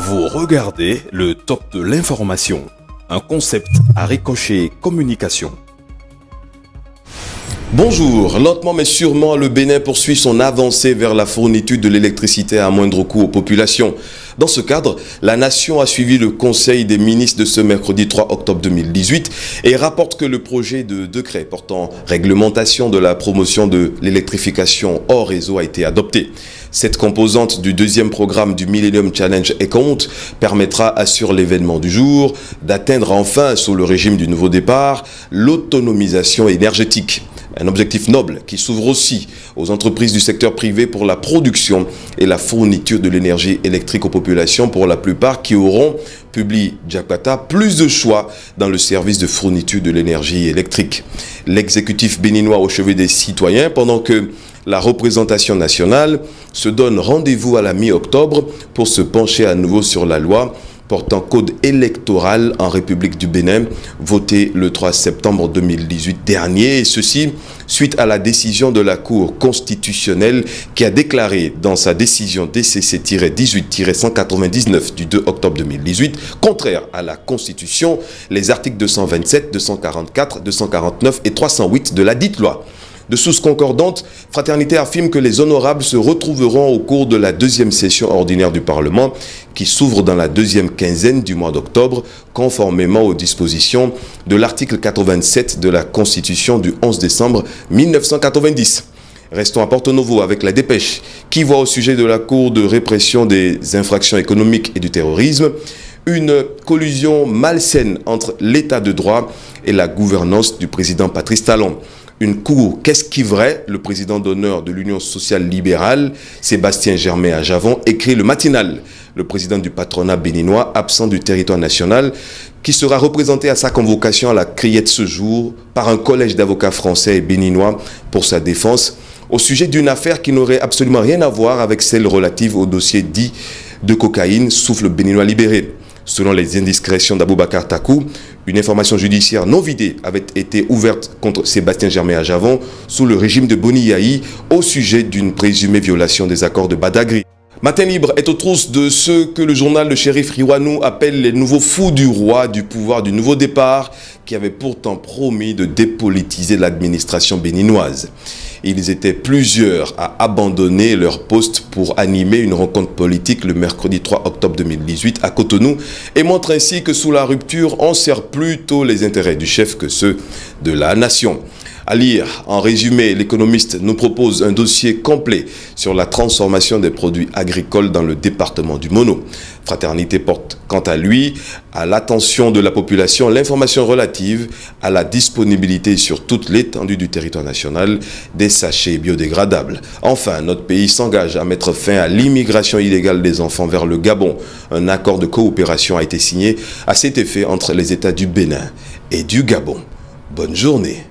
Vous regardez le top de l'information, un concept à Ricochet Communication. Bonjour, lentement mais sûrement, le Bénin poursuit son avancée vers la fourniture de l'électricité à moindre coût aux populations. Dans ce cadre, la nation a suivi le conseil des ministres de ce mercredi 3 octobre 2018 et rapporte que le projet de décret portant réglementation de la promotion de l'électrification hors réseau a été adopté. Cette composante du deuxième programme du Millennium Challenge Account permettra, sur l'événement du jour, d'atteindre enfin, sous le régime du nouveau départ, l'autonomisation énergétique. Un objectif noble qui s'ouvre aussi aux entreprises du secteur privé pour la production et la fourniture de l'énergie électrique aux populations, pour la plupart qui auront, publie Jakarta, plus de choix dans le service de fourniture de l'énergie électrique. L'exécutif béninois au chevet des citoyens, pendant que la représentation nationale se donne rendez-vous à la mi-octobre pour se pencher à nouveau sur la loi portant code électoral en République du Bénin, voté le 3 septembre 2018 dernier, et ceci suite à la décision de la Cour constitutionnelle qui a déclaré dans sa décision DCC-18-199 du 2 octobre 2018, contraire à la Constitution, les articles 227, 244, 249 et 308 de la dite loi. De sources concordantes, Fraternité affirme que les honorables se retrouveront au cours de la deuxième session ordinaire du Parlement qui s'ouvre dans la deuxième quinzaine du mois d'octobre, conformément aux dispositions de l'article 87 de la Constitution du 11 décembre 1990. Restons à Porto Novo avec la dépêche qui voit au sujet de la Cour de répression des infractions économiques et du terrorisme une collusion malsaine entre l'état de droit et la gouvernance du président Patrice Talon. Une cour qu'esquiverait le président d'honneur de l'Union sociale libérale, Sébastien Germain à Javon, écrit le matinal. Le président du patronat béninois, absent du territoire national, qui sera représenté à sa convocation à la Criette ce jour par un collège d'avocats français et béninois pour sa défense, au sujet d'une affaire qui n'aurait absolument rien à voir avec celle relative au dossier dit de cocaïne, souffle béninois libéré. Selon les indiscrétions d'Aboubacar Takou, une information judiciaire non vidée avait été ouverte contre Sébastien Germain à Javon sous le régime de Boni Yahi au sujet d'une présumée violation des accords de Badagry. Matin Libre est aux trousses de ceux que le journal de Shérif Riwanou appelle les nouveaux fous du roi du pouvoir du nouveau départ, qui avaient pourtant promis de dépolitiser l'administration béninoise. Ils étaient plusieurs à abandonner leur poste pour animer une rencontre politique le mercredi 3 octobre 2018 à Cotonou et montrent ainsi que sous la rupture, on sert plutôt les intérêts du chef que ceux de la nation. À lire, en résumé, l'économiste nous propose un dossier complet sur la transformation des produits agricoles dans le département du Mono. Fraternité porte, quant à lui, à l'attention de la population l'information relative à la disponibilité sur toute l'étendue du territoire national des sachets biodégradables. Enfin, notre pays s'engage à mettre fin à l'immigration illégale des enfants vers le Gabon. Un accord de coopération a été signé à cet effet entre les États du Bénin et du Gabon. Bonne journée.